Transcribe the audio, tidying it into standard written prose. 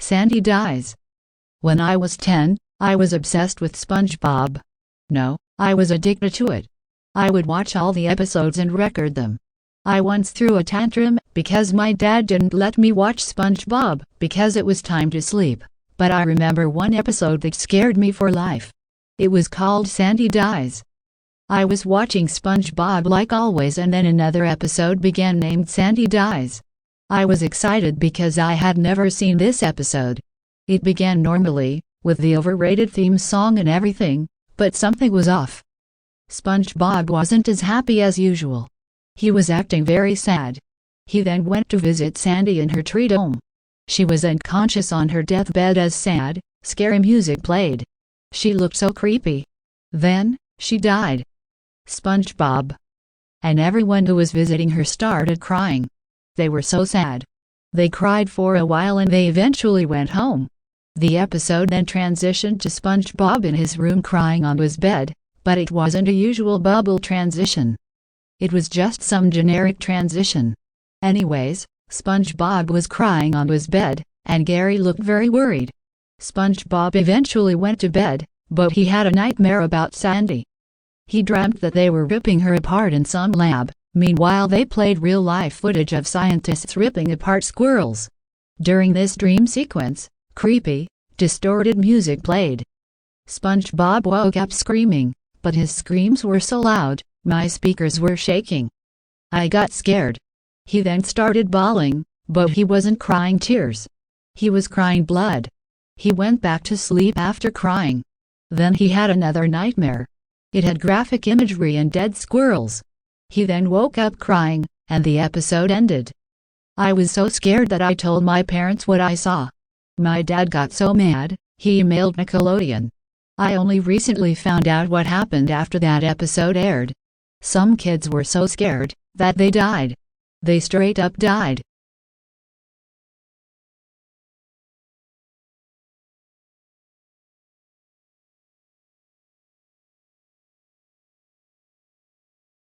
Sandy dies. When I was 10, I was obsessed with SpongeBob. No, I was addicted to it. I would watch all the episodes and record them. I once threw a tantrum because my dad didn't let me watch SpongeBob because it was time to sleep, but I remember one episode that scared me for life. It was called Sandy Dies. I was watching SpongeBob like always, and then another episode began named Sandy Dies. I was excited because I had never seen this episode. It began normally, with the overrated theme song and everything, but something was off. SpongeBob wasn't as happy as usual. He was acting very sad. He then went to visit Sandy in her treat home. She was unconscious on her deathbed as sad, scary music played. She looked so creepy. Then, she died. SpongeBob. And everyone who was visiting her started crying. They were so sad. They cried for a while and they eventually went home. The episode then transitioned to SpongeBob in his room crying on his bed, but it wasn't a usual bubble transition. It was just some generic transition. Anyways, SpongeBob was crying on his bed, and Gary looked very worried. SpongeBob eventually went to bed, but he had a nightmare about Sandy. He dreamt that they were ripping her apart in some lab. Meanwhile, they played real-life footage of scientists ripping apart squirrels. During this dream sequence, creepy, distorted music played. SpongeBob woke up screaming, but his screams were so loud, my speakers were shaking. I got scared. He then started bawling, but he wasn't crying tears. He was crying blood. He went back to sleep after crying. Then he had another nightmare. It had graphic imagery and dead squirrels. He then woke up crying, and the episode ended. I was so scared that I told my parents what I saw. My dad got so mad, he emailed Nickelodeon. I only recently found out what happened after that episode aired. Some kids were so scared that they died. They straight up died.